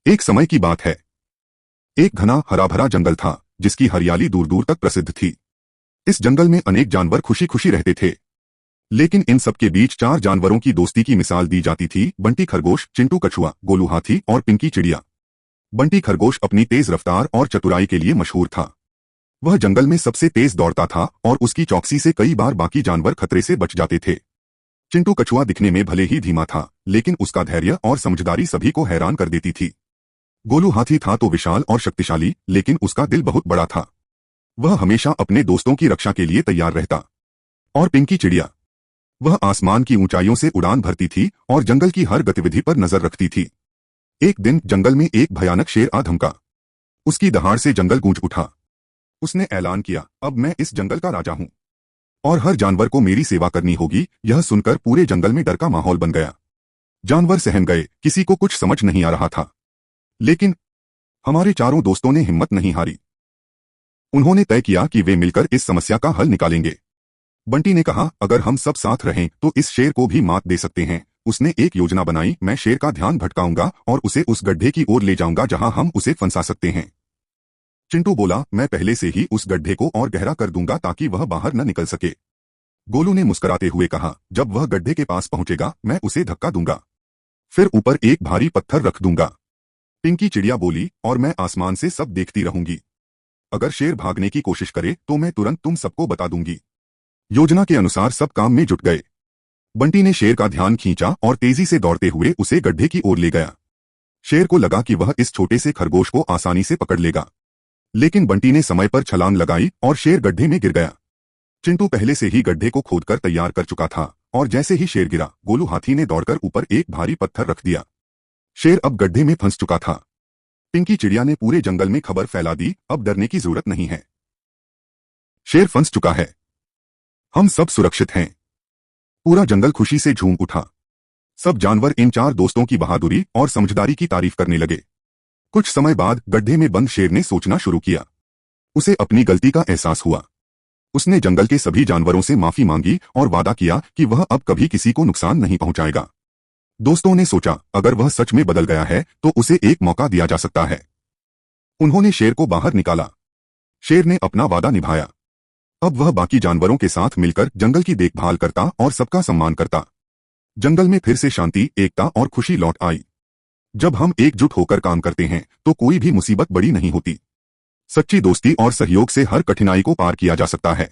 एक समय की बात है। एक घना हरा भरा जंगल था जिसकी हरियाली दूर दूर तक प्रसिद्ध थी। इस जंगल में अनेक जानवर खुशी खुशी रहते थे। लेकिन इन सब के बीच चार जानवरों की दोस्ती की मिसाल दी जाती थी: बंटी खरगोश, चिंटू कछुआ, गोलू हाथी और पिंकी चिड़िया। बंटी खरगोश अपनी तेज रफ्तार और चतुराई के लिए मशहूर था। वह जंगल में सबसे तेज दौड़ता था और उसकी चौकसी से कई बार बाकी जानवर खतरे से बच जाते थे। चिंटू कछुआ दिखने में भले ही धीमा था, लेकिन उसका धैर्य और समझदारी सभी को हैरान कर देती थी। गोलू हाथी था तो विशाल और शक्तिशाली, लेकिन उसका दिल बहुत बड़ा था। वह हमेशा अपने दोस्तों की रक्षा के लिए तैयार रहता। और पिंकी चिड़िया, वह आसमान की ऊंचाइयों से उड़ान भरती थी और जंगल की हर गतिविधि पर नजर रखती थी। एक दिन जंगल में एक भयानक शेर आ धमका। उसकी दहाड़ से जंगल गूंज उठा। उसने ऐलान किया, अब मैं इस जंगल का राजा हूं और हर जानवर को मेरी सेवा करनी होगी। यह सुनकर पूरे जंगल में डर का माहौल बन गया। जानवर सहम गए, किसी को कुछ समझ नहीं आ रहा था। लेकिन हमारे चारों दोस्तों ने हिम्मत नहीं हारी। उन्होंने तय किया कि वे मिलकर इस समस्या का हल निकालेंगे। बंटी ने कहा, अगर हम सब साथ रहें तो इस शेर को भी मात दे सकते हैं। उसने एक योजना बनाई, मैं शेर का ध्यान भटकाऊंगा और उसे उस गड्ढे की ओर ले जाऊंगा जहां हम उसे फंसा सकते हैं। चिंटू बोला, मैं पहले से ही उस गड्ढे को और गहरा कर दूंगा ताकि वह बाहर न निकल सके। गोलू ने मुस्कुराते हुए कहा, जब वह गड्ढे के पास पहुंचेगा मैं उसे धक्का दूंगा, फिर ऊपर एक भारी पत्थर रख दूंगा। पिंकी चिड़िया बोली, और मैं आसमान से सब देखती रहूंगी। अगर शेर भागने की कोशिश करे तो मैं तुरंत तुम सबको बता दूंगी। योजना के अनुसार सब काम में जुट गए। बंटी ने शेर का ध्यान खींचा और तेजी से दौड़ते हुए उसे गड्ढे की ओर ले गया। शेर को लगा कि वह इस छोटे से खरगोश को आसानी से पकड़ लेगा, लेकिन बंटी ने समय पर छलांग लगाई और शेर गड्ढे में गिर गया। चिंटू पहले से ही गड्ढे को खोदकर तैयार कर चुका था और जैसे ही शेर गिरा, गोलू हाथी ने दौड़कर ऊपर एक भारी पत्थर रख दिया। शेर अब गड्ढे में फंस चुका था। पिंकी चिड़िया ने पूरे जंगल में खबर फैला दी, अब डरने की जरूरत नहीं है। शेर फंस चुका है, हम सब सुरक्षित हैं। पूरा जंगल खुशी से झूम उठा। सब जानवर इन चार दोस्तों की बहादुरी और समझदारी की तारीफ करने लगे। कुछ समय बाद गड्ढे में बंद शेर ने सोचना शुरू किया। उसे अपनी गलती का एहसास हुआ। उसने जंगल के सभी जानवरों से माफी मांगी और वादा किया कि वह अब कभी किसी को नुकसान नहीं पहुंचाएगा। दोस्तों ने सोचा, अगर वह सच में बदल गया है तो उसे एक मौका दिया जा सकता है। उन्होंने शेर को बाहर निकाला। शेर ने अपना वादा निभाया। अब वह बाकी जानवरों के साथ मिलकर जंगल की देखभाल करता और सबका सम्मान करता। जंगल में फिर से शांति, एकता और खुशी लौट आई। जब हम एकजुट होकर काम करते हैं तो कोई भी मुसीबत बड़ी नहीं होती। सच्ची दोस्ती और सहयोग से हर कठिनाई को पार किया जा सकता है।